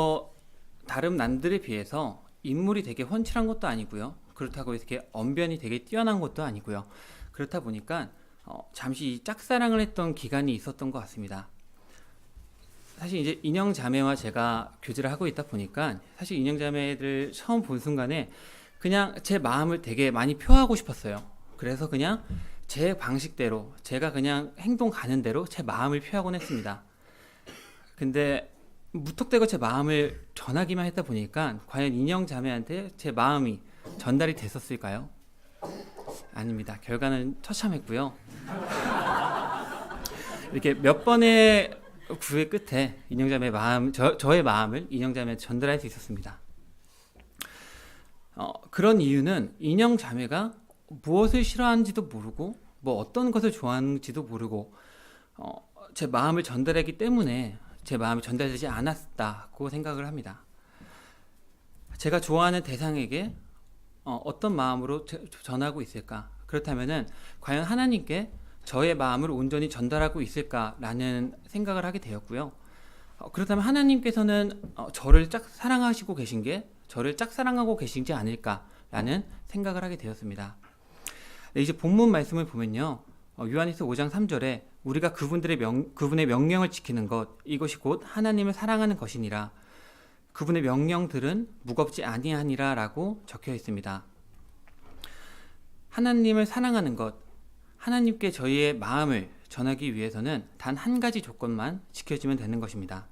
다른 남들에 비해서 인물이 되게 훤칠한 것도 아니고요. 그렇다고 이렇게 언변이 되게 뛰어난 것도 아니고요. 그렇다 보니까 잠시 이 짝사랑을 했던 기간이 있었던 것 같습니다. 사실 이제 인형자매와 제가 교제를 하고 있다 보니까 사실 인형자매를 처음 본 순간에 그냥 제 마음을 되게 많이 표하고 싶었어요. 그래서 그냥 제 방식대로 제가 그냥 행동 가는 대로 제 마음을 표하곤 했습니다. 근데 무턱대고 제 마음을 전하기만 했다 보니까 과연 인형자매한테 제 마음이 전달이 됐었을까요? 아닙니다. 결과는 처참했고요. 이렇게 몇 번의 구애 끝에 인형자매의 마음, 저의 마음을 인형자매한테 전달할 수 있었습니다. 그런 이유는 인형자매가 무엇을 싫어하는지도 모르고 어떤 것을 좋아하는지도 모르고 제 마음을 전달하기 때문에 제 마음이 전달되지 않았다고 생각을 합니다. 제가 좋아하는 대상에게 어떤 마음으로 전하고 있을까? 그렇다면은 과연 하나님께 저의 마음을 온전히 전달하고 있을까라는 생각을 하게 되었고요. 그렇다면 하나님께서는 저를 사랑하시고 계신 게 저를 짝사랑하고 계신지 않을까라는 생각을 하게 되었습니다. 네, 이제 본문 말씀을 보면요. 요한일서 5장 3절에 우리가 그분의 명령을 지키는 것 이것이 곧 하나님을 사랑하는 것이니라. 그분의 명령들은 무겁지 아니하니라 라고 적혀 있습니다. 하나님을 사랑하는 것, 하나님께 저희의 마음을 전하기 위해서는 단 한 가지 조건만 지켜지면 되는 것입니다.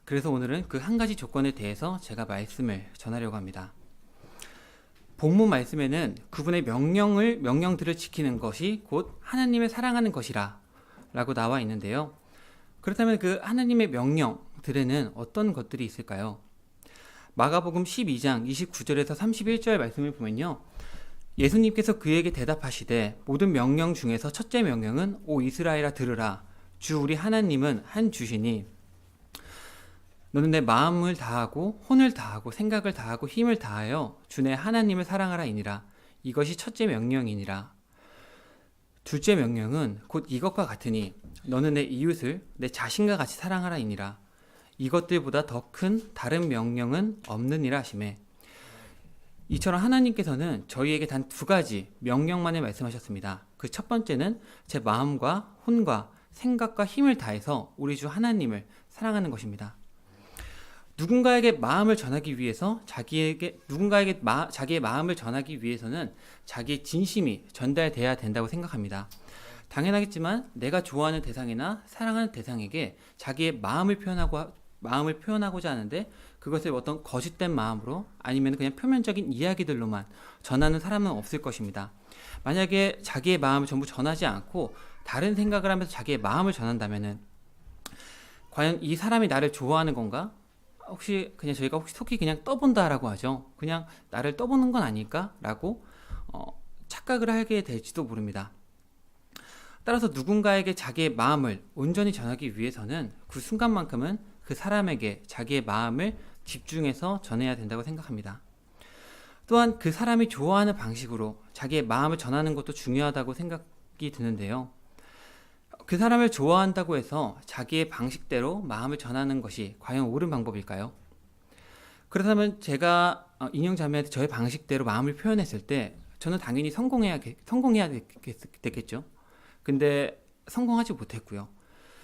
그래서 오늘은 그 한 가지 조건에 대해서 제가 말씀을 전하려고 합니다. 본문 말씀에는 그분의 명령들을 지키는 것이 곧 하나님을 사랑하는 것이라 라고 나와 있는데요. 그렇다면 그 하나님의 명령들에는 어떤 것들이 있을까요? 마가복음 12장 29절에서 31절 말씀을 보면요. 예수님께서 그에게 대답하시되 모든 명령 중에서 첫째 명령은 오 이스라엘아 들으라. 주 우리 하나님은 한 주시니 너는 내 마음을 다하고 혼을 다하고 생각을 다하고 힘을 다하여 주 내 하나님을 사랑하라 이니라. 이것이 첫째 명령이니라. 둘째 명령은 곧 이것과 같으니 너는 내 이웃을 내 자신과 같이 사랑하라 이니라. 이것들보다 더 큰 다른 명령은 없느니라 하시매. 이처럼 하나님께서는 저희에게 단 두 가지 명령만을 말씀하셨습니다. 그 첫 번째는 제 마음과 혼과 생각과 힘을 다해서 우리 주 하나님을 사랑하는 것입니다. 누군가에게 마음을 전하기 위해서 자기의 마음을 전하기 위해서는 자기의 진심이 전달돼야 된다고 생각합니다. 당연하겠지만 내가 좋아하는 대상이나 사랑하는 대상에게 자기의 마음을 마음을 표현하고자 하는데 그것을 어떤 거짓된 마음으로 아니면 그냥 표면적인 이야기들로만 전하는 사람은 없을 것입니다. 만약에 자기의 마음을 전부 전하지 않고 다른 생각을 하면서 자기의 마음을 전한다면은 과연 이 사람이 나를 좋아하는 건가? 혹시 그냥 저희가 혹시 속히 그냥 떠본다라고 하죠. 그냥 나를 떠보는 건 아닐까라고 착각을 하게 될지도 모릅니다. 따라서 누군가에게 자기의 마음을 온전히 전하기 위해서는 그 순간만큼은 그 사람에게 자기의 마음을 집중해서 전해야 된다고 생각합니다. 또한 그 사람이 좋아하는 방식으로 자기의 마음을 전하는 것도 중요하다고 생각이 드는데요. 그 사람을 좋아한다고 해서 자기의 방식대로 마음을 전하는 것이 과연 옳은 방법일까요? 그렇다면 제가 인형 자매한테 저의 방식대로 마음을 표현했을 때 저는 당연히 성공해야 됐겠죠. 근데 성공하지 못했고요.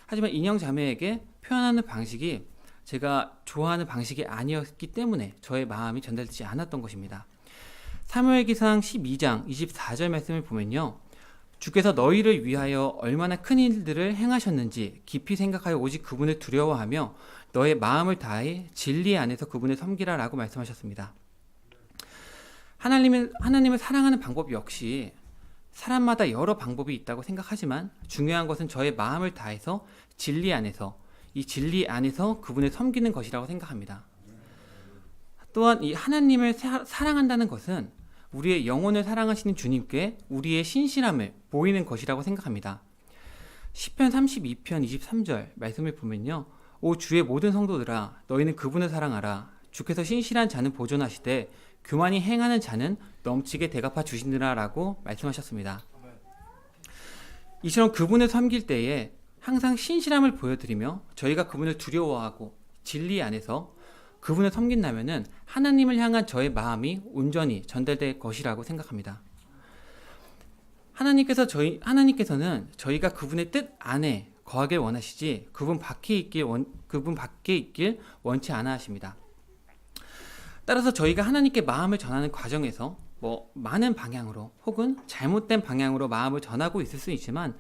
하지만 인형 자매에게 표현하는 방식이 제가 좋아하는 방식이 아니었기 때문에 저의 마음이 전달되지 않았던 것입니다. 사무엘기상 12장 24절 말씀을 보면요. 주께서 너희를 위하여 얼마나 큰 일들을 행하셨는지 깊이 생각하여 오직 그분을 두려워하며 너의 마음을 다해 진리 안에서 그분을 섬기라 라고 말씀하셨습니다. 하나님을 사랑하는 방법 역시 사람마다 여러 방법이 있다고 생각하지만 중요한 것은 저의 마음을 다해서 진리 안에서 이 진리 안에서 그분을 섬기는 것이라고 생각합니다. 또한 이 하나님을 사랑한다는 것은 우리의 영혼을 사랑하시는 주님께 우리의 신실함을 보이는 것이라고 생각합니다. 시편 32편 23절 말씀을 보면요. 오 주의 모든 성도들아 너희는 그분을 사랑하라. 주께서 신실한 자는 보존하시되 교만히 행하는 자는 넘치게 대갚아 주시느라 라고 말씀하셨습니다. 이처럼 그분을 섬길 때에 항상 신실함을 보여드리며 저희가 그분을 두려워하고 진리 안에서 그분을 섬긴다면은 하나님을 향한 저의 마음이 온전히 전달될 것이라고 생각합니다. 하나님께서는 저희가 그분의 뜻 안에 거하길 원하시지 그분 밖에 있길 원치 않아 하십니다. 따라서 저희가 하나님께 마음을 전하는 과정에서 많은 방향으로 혹은 잘못된 방향으로 마음을 전하고 있을 수 있지만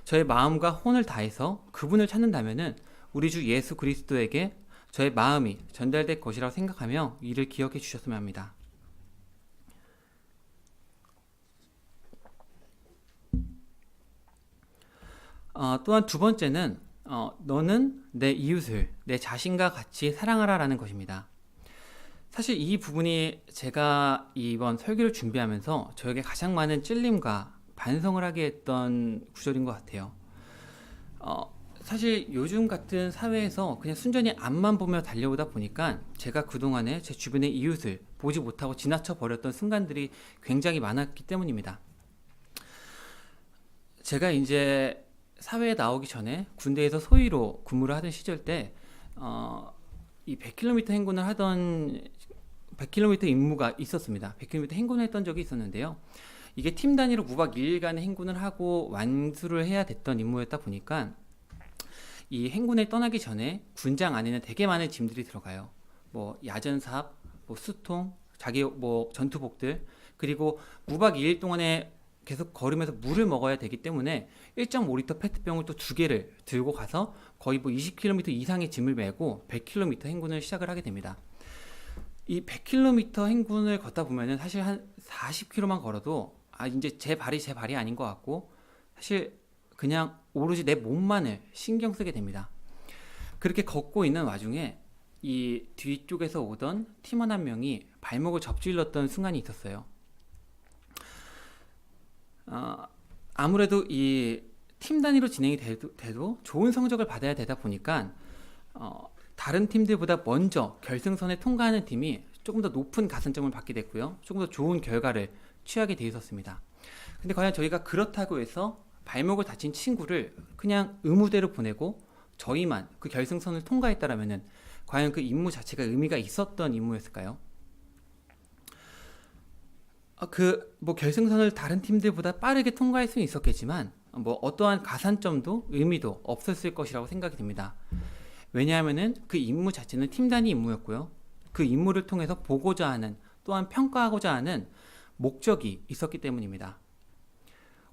저의 마음과 혼을 다해서 그분을 찾는다면은 우리 주 예수 그리스도에게 저의 마음이 전달될 것이라고 생각하며 이를 기억해 주셨으면 합니다. 또한 두 번째는 너는 내 이웃을 내 자신과 같이 사랑하라 라는 것입니다. 사실 이 부분이 제가 이번 설교를 준비하면서 저에게 가장 많은 찔림과 반성을 하게 했던 구절인 것 같아요. 사실 요즘 같은 사회에서 그냥 순전히 앞만 보며 달려오다 보니까 제가 그동안에 제 주변의 이웃을 보지 못하고 지나쳐 버렸던 순간들이 굉장히 많았기 때문입니다. 제가 이제 사회에 나오기 전에 군대에서 소위로 근무를 하던 시절 때 이 100km 행군을 하던 100km 임무가 있었습니다. 100km 행군을 했던 적이 있었는데요. 이게 팀 단위로 무박 2일간의 행군을 하고 완수를 해야 됐던 임무였다 보니까 이 행군에 떠나기 전에 군장 안에는 되게 많은 짐들이 들어가요. 야전삽, 수통, 자기 전투복들, 그리고 무박 2일 동안에 계속 걸으면서 물을 먹어야 되기 때문에 1.5리터 페트병을 또 2개를 들고 가서 거의 20km 이상의 짐을 메고 100km 행군을 시작을 하게 됩니다. 이 100km 행군을 걷다 보면은 사실 한 40km만 걸어도 이제 제 발이 아닌 것 같고 사실 그냥 오로지 내 몸만을 신경 쓰게 됩니다. 그렇게 걷고 있는 와중에 이 뒤쪽에서 오던 팀원 한 명이 발목을 접질렀던 순간이 있었어요. 아무래도 이 팀 단위로 진행이 돼도 좋은 성적을 받아야 되다 보니까 다른 팀들보다 먼저 결승선에 통과하는 팀이 조금 더 높은 가산점을 받게 됐고요. 조금 더 좋은 결과를 취하게 돼 있었습니다. 근데 과연 저희가 그렇다고 해서 발목을 다친 친구를 그냥 의무대로 보내고 저희만 그 결승선을 통과했다라면은 과연 그 임무 자체가 의미가 있었던 임무였을까요? 결승선을 다른 팀들보다 빠르게 통과할 수는 있었겠지만 어떠한 가산점도 의미도 없었을 것이라고 생각이 됩니다. 왜냐하면은 그 임무 자체는 팀 단위 임무였고요. 그 임무를 통해서 보고자 하는 또한 평가하고자 하는 목적이 있었기 때문입니다.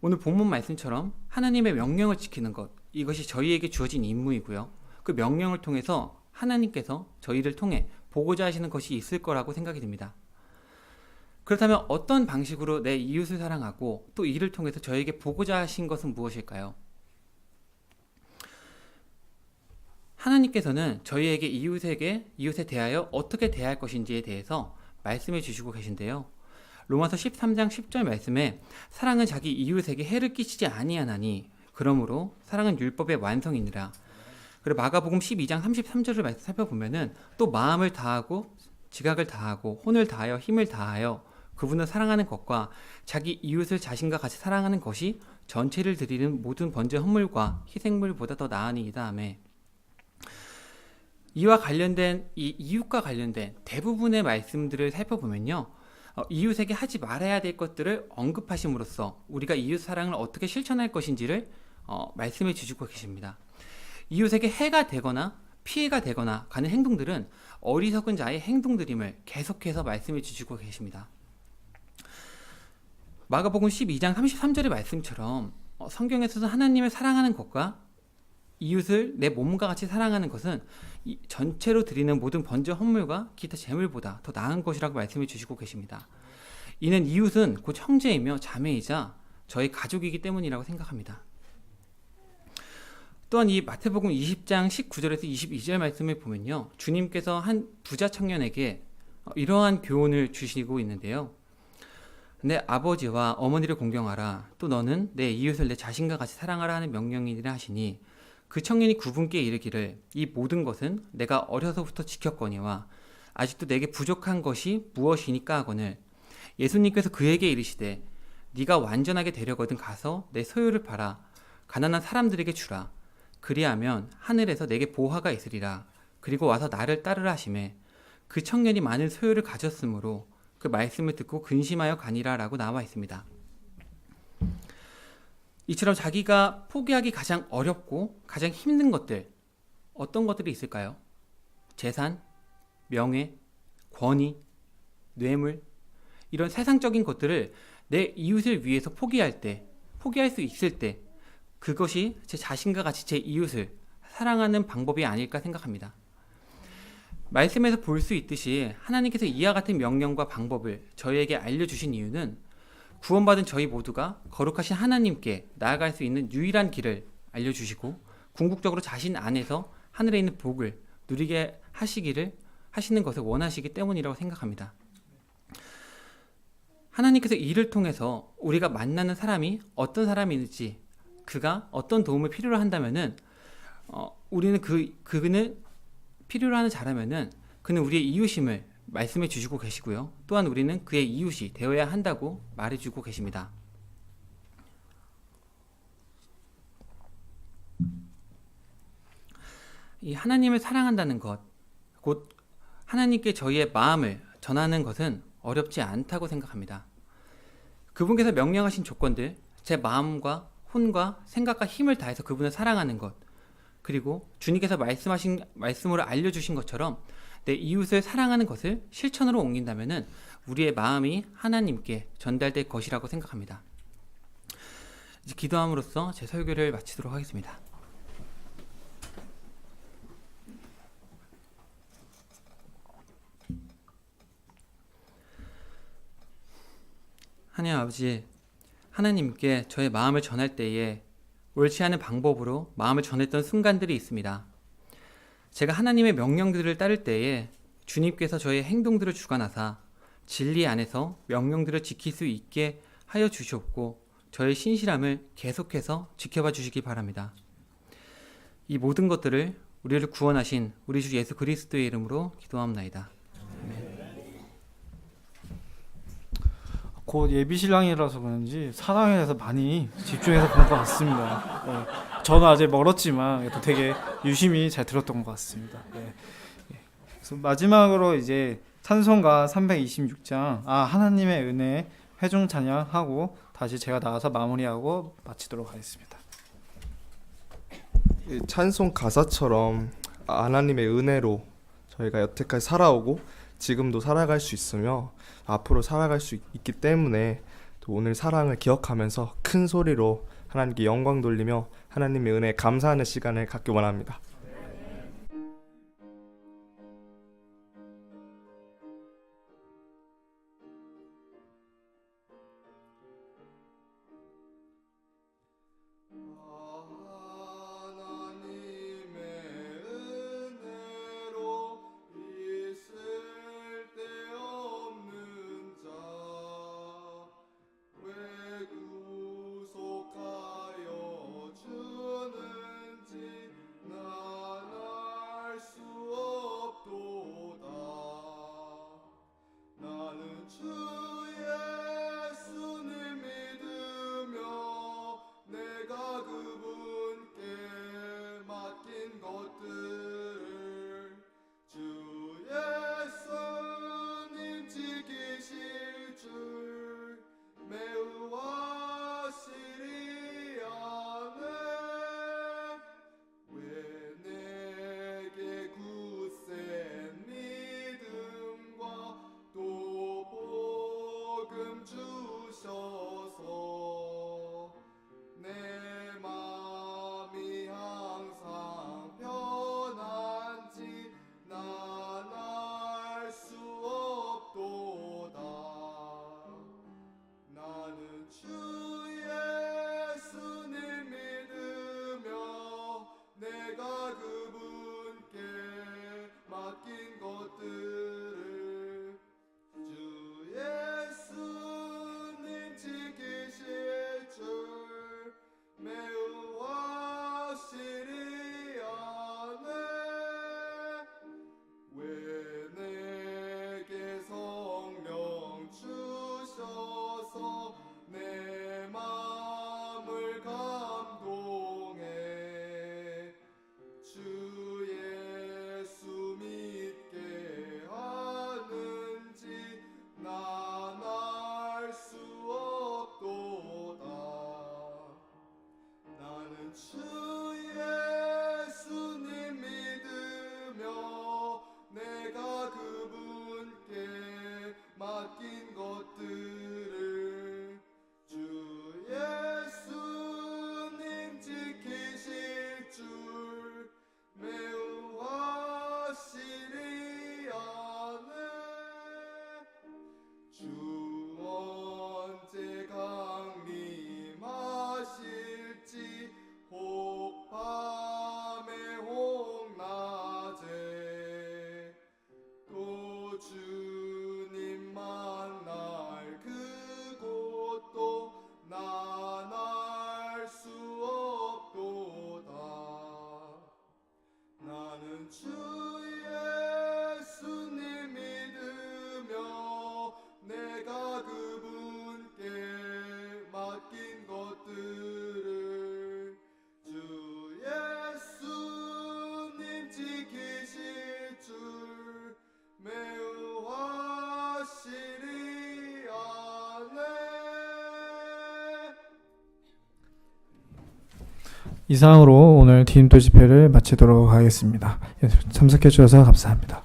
오늘 본문 말씀처럼 하나님의 명령을 지키는 것, 이것이 저희에게 주어진 임무이고요. 그 명령을 통해서 하나님께서 저희를 통해 보고자 하시는 것이 있을 거라고 생각이 듭니다. 그렇다면 어떤 방식으로 내 이웃을 사랑하고 또 이를 통해서 저에게 보고자 하신 것은 무엇일까요? 하나님께서는 저희에게 이웃에 대하여 어떻게 대할 것인지에 대해서 말씀해 주시고 계신데요. 로마서 13장 10절 말씀에 사랑은 자기 이웃에게 해를 끼치지 아니하나니 그러므로 사랑은 율법의 완성이니라. 그리고 마가복음 12장 33절을 말씀 살펴보면은 또 마음을 다하고 지각을 다하고 혼을 다하여 힘을 다하여 그분을 사랑하는 것과 자기 이웃을 자신과 같이 사랑하는 것이 전체를 드리는 모든 번제 헌물과 희생물보다 더 나으니이다 하며 이와 관련된 이 이웃과 관련된 대부분의 말씀들을 살펴보면요. 이웃에게 하지 말아야 될 것들을 언급하심으로써 우리가 이웃 사랑을 어떻게 실천할 것인지를 말씀해 주시고 계십니다. 이웃에게 해가 되거나 피해가 되거나 가는 행동들은 어리석은 자의 행동들임을 계속해서 말씀해 주시고 계십니다. 마가복음 12장 33절의 말씀처럼 성경에서도 하나님을 사랑하는 것과 이웃을 내 몸과 같이 사랑하는 것은 전체로 드리는 모든 번제 헌물과 기타 제물보다 더 나은 것이라고 말씀해 주시고 계십니다. 이는 이웃은 곧 형제이며 자매이자 저희 가족이기 때문이라고 생각합니다. 또한 이 마태복음 20장 19절에서 22절 말씀을 보면요. 주님께서 한 부자 청년에게 이러한 교훈을 주시고 있는데요. 내 아버지와 어머니를 공경하라. 또 너는 내 이웃을 내 자신과 같이 사랑하라 하는 명령이라 하시니 그 청년이 그분께 이르기를 이 모든 것은 내가 어려서부터 지켰거니와 아직도 내게 부족한 것이 무엇이니까 하거늘 예수님께서 그에게 이르시되 네가 완전하게 되려거든 가서 내 소유를 팔아 가난한 사람들에게 주라. 그리하면 하늘에서 내게 보화가 있으리라. 그리고 와서 나를 따르라 하시매 그 청년이 많은 소유를 가졌으므로 그 말씀을 듣고 근심하여 가니라 라고 나와 있습니다. 이처럼 자기가 포기하기 가장 어렵고 가장 힘든 것들 어떤 것들이 있을까요? 재산, 명예, 권위, 뇌물 이런 세상적인 것들을 내 이웃을 위해서 포기할 수 있을 때 그것이 제 자신과 같이 제 이웃을 사랑하는 방법이 아닐까 생각합니다. 말씀에서 볼 수 있듯이 하나님께서 이와 같은 명령과 방법을 저희에게 알려주신 이유는 구원받은 저희 모두가 거룩하신 하나님께 나아갈 수 있는 유일한 길을 알려주시고 궁극적으로 자신 안에서 하늘에 있는 복을 누리게 하시는 것을 원하시기 때문이라고 생각합니다. 하나님께서 이를 통해서 우리가 만나는 사람이 어떤 사람인지 그가 어떤 도움을 필요로 한다면은 우리는 그는 필요로 하는 자라면은 그는 우리의 이웃임을 말씀해 주시고 계시고요. 또한 우리는 그의 이웃이 되어야 한다고 말해주고 계십니다. 이 하나님을 사랑한다는 것, 곧 하나님께 저희의 마음을 전하는 것은 어렵지 않다고 생각합니다. 그분께서 명령하신 조건들, 제 마음과 혼과 생각과 힘을 다해서 그분을 사랑하는 것, 그리고 주님께서 말씀으로 알려주신 것처럼 내 이웃을 사랑하는 것을 실천으로 옮긴다면은 우리의 마음이 하나님께 전달될 것이라고 생각합니다. 이제 기도함으로써 제 설교를 마치도록 하겠습니다. 하나님 아버지, 하나님께 저의 마음을 전할 때에 옳지 않은 방법으로 마음을 전했던 순간들이 있습니다. 제가 하나님의 명령들을 따를 때에 주님께서 저의 행동들을 주관하사 진리 안에서 명령들을 지킬 수 있게 하여 주시옵고 저의 신실함을 계속해서 지켜봐 주시기 바랍니다. 이 모든 것들을 우리를 구원하신 우리 주 예수 그리스도의 이름으로 기도합나이다. 곧 예비신랑이라서 그런지 사랑에 대해서 많이 집중해서 본 것 같습니다. 네. 저는 아직 멀었지만 또 되게 유심히 잘 들었던 것 같습니다. 네. 그래서 마지막으로 이제 찬송가 326장 하나님의 은혜 회중 찬양하고 다시 제가 나와서 마무리하고 마치도록 하겠습니다. 찬송 가사처럼 하나님의 은혜로 저희가 여태까지 살아오고 지금도 살아갈 수 있으며 앞으로 살아갈 수 있기 때문에 또 오늘 사랑을 기억하면서 큰 소리로 하나님께 영광 돌리며 하나님의 은혜에 감사하는 시간을 갖기 원합니다. 이상으로 오늘 디딤돌 집회를 마치도록 하겠습니다. 참석해 주셔서 감사합니다.